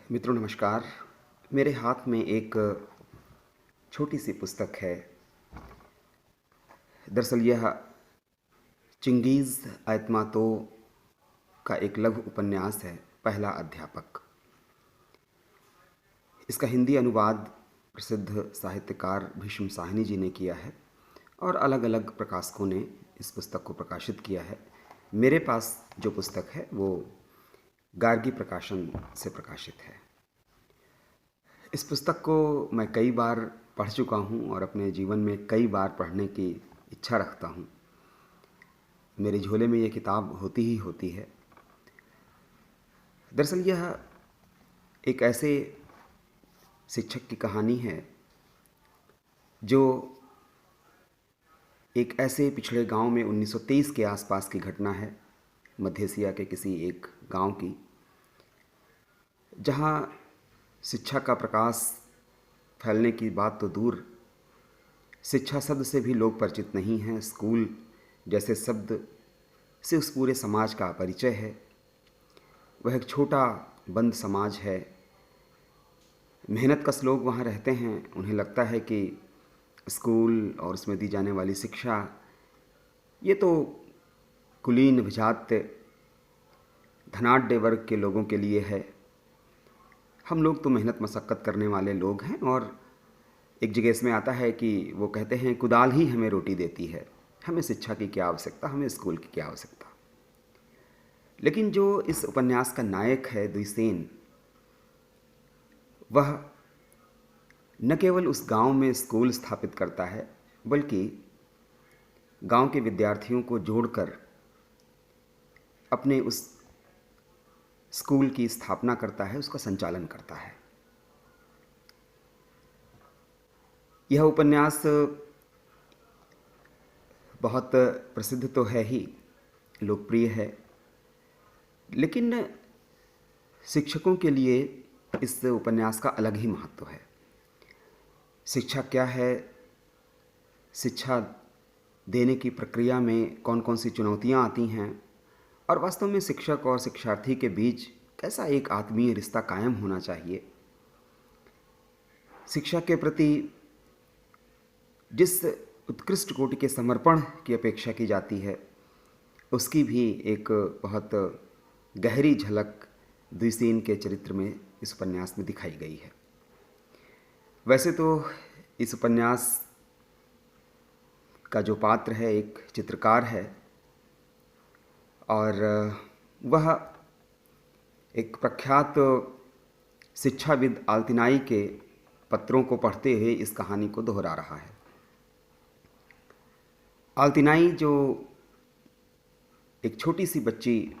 मित्रों नमस्कार। मेरे हाथ में एक छोटी सी पुस्तक है। दरअसल यह चिंगीज़ आइतमातो का एक लघु उपन्यास है, पहला अध्यापक। इसका हिंदी अनुवाद प्रसिद्ध साहित्यकार भीष्म साहनी जी ने किया है और अलग अलग प्रकाशकों ने इस पुस्तक को प्रकाशित किया है। मेरे पास जो पुस्तक है वो गार्गी प्रकाशन से प्रकाशित है। इस पुस्तक को मैं कई बार पढ़ चुका हूँ और अपने जीवन में कई बार पढ़ने की इच्छा रखता हूँ। मेरे झोले में ये किताब होती ही होती है। दरअसल यह एक ऐसे शिक्षक की कहानी है जो एक ऐसे पिछड़े गांव में 1923 के आसपास की घटना है, मध्य एशिया के किसी एक गांव की, जहां शिक्षा का प्रकाश फैलने की बात तो दूर, शिक्षा शब्द से भी लोग परिचित नहीं हैं। स्कूल जैसे शब्द से उस पूरे समाज का परिचय है। वह एक छोटा बंद समाज है। मेहनतकश लोग वहाँ रहते हैं। उन्हें लगता है कि स्कूल और उसमें दी जाने वाली शिक्षा ये तो कुलीन अभिजात्य धनाढ्य वर्ग के लोगों के लिए है। हम लोग तो मेहनत मशक्क़त करने वाले लोग हैं। और एक जगह इसमें आता है कि वो कहते हैं कुदाल ही हमें रोटी देती है, हमें शिक्षा की क्या आवश्यकता, हमें स्कूल की क्या आवश्यकता। लेकिन जो इस उपन्यास का नायक है द्विसेन, वह न केवल उस गांव में स्कूल स्थापित करता है बल्कि गांव के विद्यार्थियों को जोड़कर अपने उस स्कूल की स्थापना करता है, उसका संचालन करता है। यह उपन्यास बहुत प्रसिद्ध तो है ही, लोकप्रिय है, लेकिन शिक्षकों के लिए इस उपन्यास का अलग ही महत्व है। शिक्षा क्या है, शिक्षा देने की प्रक्रिया में कौन कौन सी चुनौतियां आती हैं, और वास्तव में शिक्षक और शिक्षार्थी के बीच कैसा एक आत्मीय रिश्ता कायम होना चाहिए। शिक्षा के प्रति जिस उत्कृष्ट कोटि के समर्पण की अपेक्षा की जाती है, उसकी भी एक बहुत गहरी झलक द्विसेन के चरित्र में इस उपन्यास में दिखाई गई है। वैसे तो इस उपन्यास का जो पात्र है एक चित्रकार है और वह एक प्रख्यात शिक्षाविद आल्तिनाई के पत्रों को पढ़ते हुए इस कहानी को दोहरा रहा है। आल्तिनाई जो एक छोटी सी बच्ची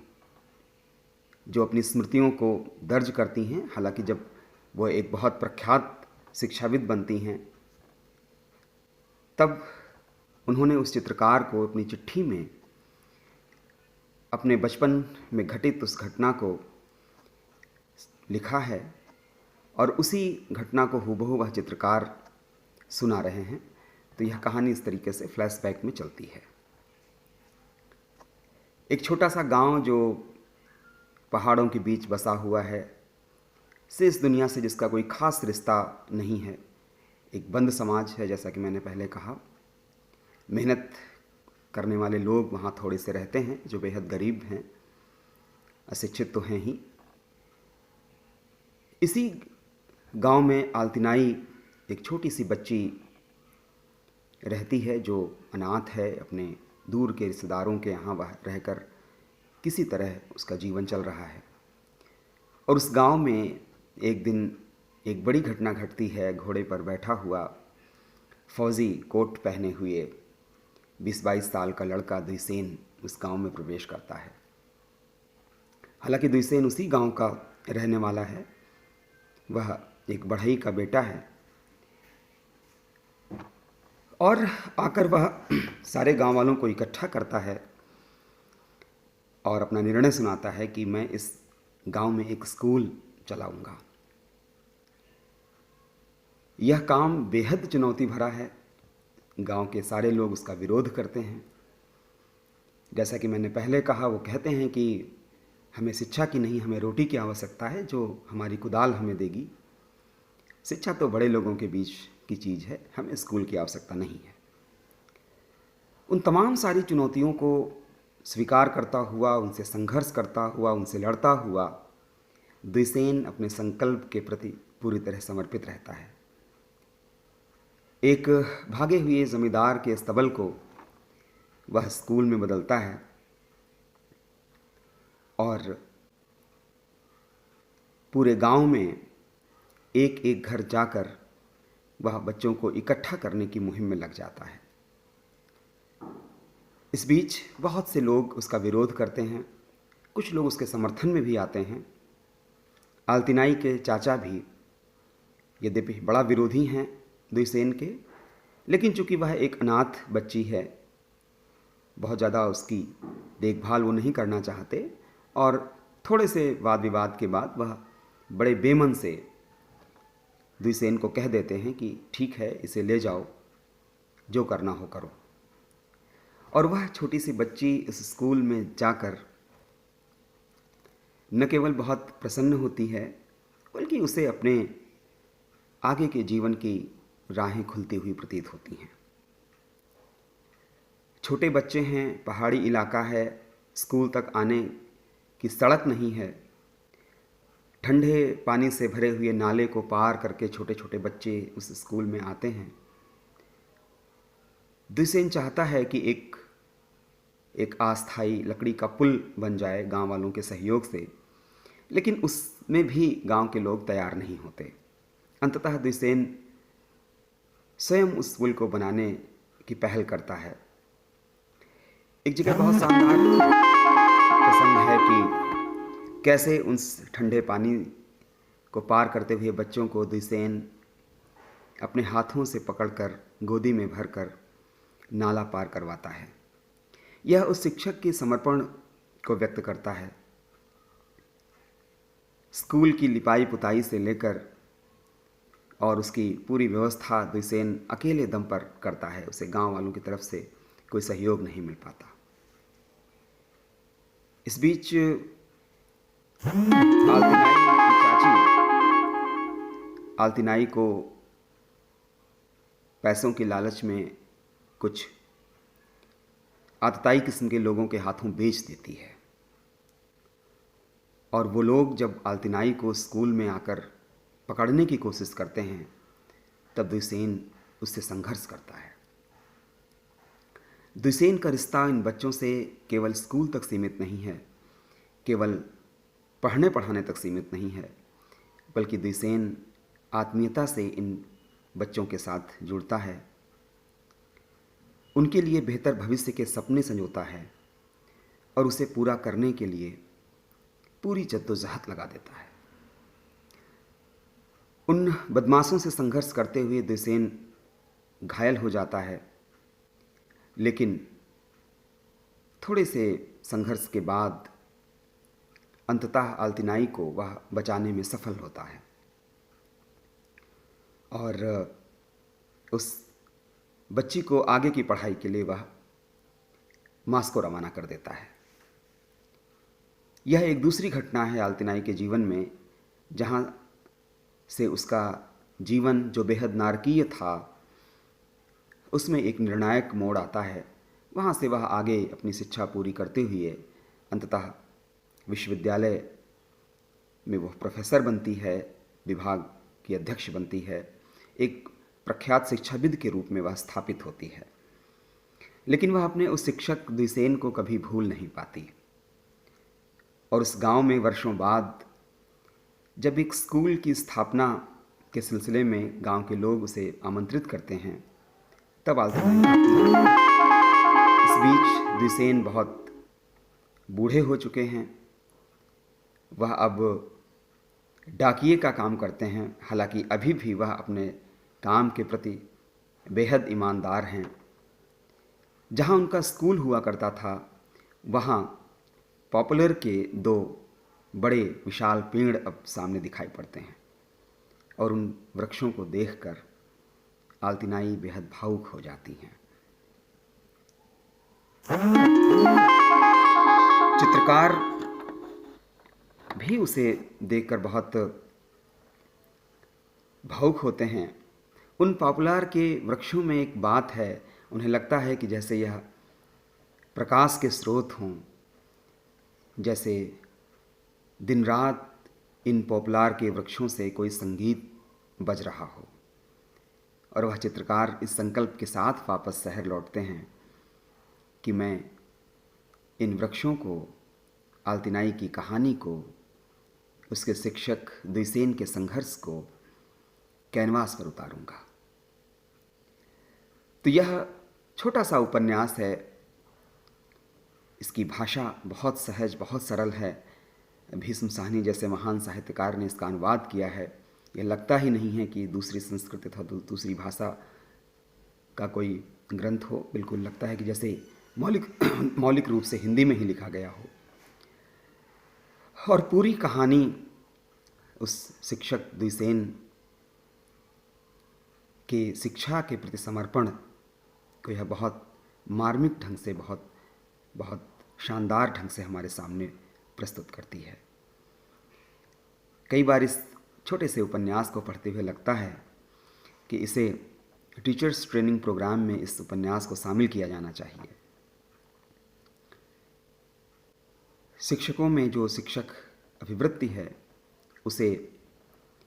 जो अपनी स्मृतियों को दर्ज करती हैं, हालांकि जब वो एक बहुत प्रख्यात शिक्षाविद बनती हैं तब उन्होंने उस चित्रकार को अपनी चिट्ठी में अपने बचपन में घटित उस घटना को लिखा है और उसी घटना को हूबहू वह चित्रकार सुना रहे हैं। तो यह कहानी इस तरीके से फ्लैशबैक में चलती है। एक छोटा सा गांव जो पहाड़ों के बीच बसा हुआ है, से इस दुनिया से जिसका कोई खास रिश्ता नहीं है, एक बंद समाज है। जैसा कि मैंने पहले कहा, मेहनत करने वाले लोग वहाँ थोड़े से रहते हैं जो बेहद गरीब हैं, अशिक्षित तो हैं ही। इसी गांव में आल्तिनाई एक छोटी सी बच्ची रहती है जो अनाथ है। अपने दूर के रिश्तेदारों के यहाँ वह रहकर किसी तरह उसका जीवन चल रहा है। और उस गांव में एक दिन एक बड़ी घटना घटती है। घोड़े पर बैठा हुआ फौजी कोट पहने हुए 20-22 साल का लड़का द्विसेन उस गांव में प्रवेश करता है। हालांकि द्विसेन उसी गांव का रहने वाला है, वह एक बढ़ई का बेटा है। और आकर वह सारे गांव वालों को इकट्ठा करता है और अपना निर्णय सुनाता है कि मैं इस गांव में एक स्कूल चलाऊंगा। यह काम बेहद चुनौती भरा है। गांव के सारे लोग उसका विरोध करते हैं। जैसा कि मैंने पहले कहा, वो कहते हैं कि हमें शिक्षा की नहीं, हमें रोटी की आवश्यकता है जो हमारी कुदाल हमें देगी। शिक्षा तो बड़े लोगों के बीच की चीज़ है, हमें स्कूल की आवश्यकता नहीं है। उन तमाम सारी चुनौतियों को स्वीकार करता हुआ, उनसे संघर्ष करता हुआ, उनसे लड़ता हुआ द्विसेन अपने संकल्प के प्रति पूरी तरह समर्पित रहता है। एक भागे हुए जमींदार के स्तबल को वह स्कूल में बदलता है और पूरे गांव में एक एक घर जाकर वह बच्चों को इकट्ठा करने की मुहिम में लग जाता है। इस बीच बहुत से लोग उसका विरोध करते हैं, कुछ लोग उसके समर्थन में भी आते हैं। आलतिनाई के चाचा भी यद्यपि बड़ा विरोधी हैं द्विसेन के, लेकिन चूंकि वह एक अनाथ बच्ची है, बहुत ज़्यादा उसकी देखभाल वो नहीं करना चाहते और थोड़े से वाद विवाद के बाद वह बड़े बेमन से द्विसेन को कह देते हैं कि ठीक है, इसे ले जाओ, जो करना हो करो। और वह छोटी सी बच्ची इस स्कूल में जाकर न केवल बहुत प्रसन्न होती है, बल्कि उसे अपने आगे के जीवन की राहें खुलती हुई प्रतीत होती हैं। छोटे बच्चे हैं, पहाड़ी इलाका है, स्कूल तक आने की सड़क नहीं है। ठंडे पानी से भरे हुए नाले को पार करके छोटे छोटे बच्चे उस स्कूल में आते हैं। द्विसेन चाहता है कि एक अस्थायी लकड़ी का पुल बन जाए गांव वालों के सहयोग से, लेकिन उसमें भी गांव के लोग तैयार नहीं होते। अंततः द्विसेन स्वयं उस पुल को बनाने की पहल करता है। एक जगह बहुत शानदार प्रसंग है कि कैसे उस ठंडे पानी को पार करते हुए बच्चों को द्विसेन अपने हाथों से पकड़कर गोदी में भरकर नाला पार करवाता है। यह उस शिक्षक के समर्पण को व्यक्त करता है। स्कूल की लिपाई पुताई से लेकर और उसकी पूरी व्यवस्था द्विसेन अकेले दम पर करता है। उसे गांव वालों की तरफ से कोई सहयोग नहीं मिल पाता। इस बीच आलतिनाई की चाची आलतिनाई को पैसों की लालच में कुछ आतताई किस्म के लोगों के हाथों बेच देती है और वो लोग जब आलतिनाई को स्कूल में आकर पकड़ने की कोशिश करते हैं, तब द्विसेन उससे संघर्ष करता है। द्विसेन का रिश्ता इन बच्चों से केवल स्कूल तक सीमित नहीं है, केवल पढ़ने पढ़ाने तक सीमित नहीं है, बल्कि द्विसेन आत्मीयता से इन बच्चों के साथ जुड़ता है, उनके लिए बेहतर भविष्य के सपने संजोता है और उसे पूरा करने के लिए पूरी जद्दोजहद लगा देता है। उन बदमाशों से संघर्ष करते हुए द्विसेन घायल हो जाता है, लेकिन थोड़े से संघर्ष के बाद अंततः आलतिनाई को वह बचाने में सफल होता है और उस बच्ची को आगे की पढ़ाई के लिए वह मास्को रवाना कर देता है। यह एक दूसरी घटना है आलतिनाई के जीवन में, जहाँ से उसका जीवन जो बेहद नारकीय था उसमें एक निर्णायक मोड़ आता है। वहाँ से वह आगे अपनी शिक्षा पूरी करते हुए अंततः विश्वविद्यालय में वह प्रोफेसर बनती है, विभाग की अध्यक्ष बनती है, एक प्रख्यात शिक्षाविद के रूप में वह स्थापित होती है। लेकिन वह अपने उस शिक्षक द्विसेन को कभी भूल नहीं पाती और उस गांव में वर्षों बाद जब एक स्कूल की स्थापना के सिलसिले में गांव के लोग उसे आमंत्रित करते हैं, तब आलतिनाई आती है। इस बीच द्विसेन बहुत बूढ़े हो चुके हैं। वह अब डाकिये का काम करते हैं, हालांकि अभी भी वह अपने काम के प्रति बेहद ईमानदार हैं। जहाँ उनका स्कूल हुआ करता था, वहाँ पॉपुलर के 2 बड़े विशाल पेड़ अब सामने दिखाई पड़ते हैं और उन वृक्षों को देखकर आलतिनाई बेहद भावुक हो जाती हैं। चित्रकार भी उसे देखकर बहुत भावुक होते हैं। उन पॉपुलर के वृक्षों में एक बात है, उन्हें लगता है कि जैसे यह प्रकाश के स्रोत हों, जैसे दिन रात इन पॉपुलर के वृक्षों से कोई संगीत बज रहा हो। और वह चित्रकार इस संकल्प के साथ वापस शहर लौटते हैं कि मैं इन वृक्षों को, आल्तिनाई की कहानी को, उसके शिक्षक द्विसेन के संघर्ष को कैनवास पर उतारूंगा। तो यह छोटा सा उपन्यास है। इसकी भाषा बहुत सहज, बहुत सरल है। भीष्म साहनी जैसे महान साहित्यकार ने इसका अनुवाद किया है। यह लगता ही नहीं है कि दूसरी संस्कृति अथवा दूसरी भाषा का कोई ग्रंथ हो। बिल्कुल लगता है कि जैसे मौलिक रूप से हिंदी में ही लिखा गया हो। और पूरी कहानी उस शिक्षक द्विसेन के शिक्षा के प्रति समर्पण को यह बहुत मार्मिक ढंग से, बहुत शानदार ढंग से हमारे सामने प्रस्तुत करती है। कई बार इस छोटे से उपन्यास को पढ़ते हुए लगता है कि इसे टीचर्स ट्रेनिंग प्रोग्राम में इस उपन्यास को शामिल किया जाना चाहिए। शिक्षकों में जो शिक्षक अभिवृत्ति है उसे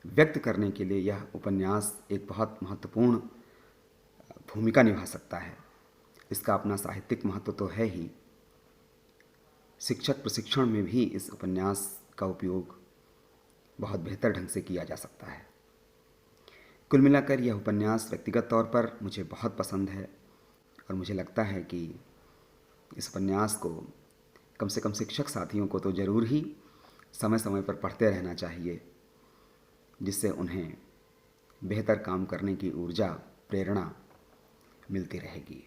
व्यक्त करने के लिए यह उपन्यास एक बहुत महत्वपूर्ण भूमिका निभा सकता है। इसका अपना साहित्यिक महत्व तो है ही, शिक्षक प्रशिक्षण में भी इस उपन्यास का उपयोग बहुत बेहतर ढंग से किया जा सकता है। कुल मिलाकर यह उपन्यास व्यक्तिगत तौर पर मुझे बहुत पसंद है और मुझे लगता है कि इस उपन्यास को कम से कम शिक्षक साथियों को तो ज़रूर ही समय समय पर पढ़ते रहना चाहिए, जिससे उन्हें बेहतर काम करने की ऊर्जा, प्रेरणा मिलती रहेगी।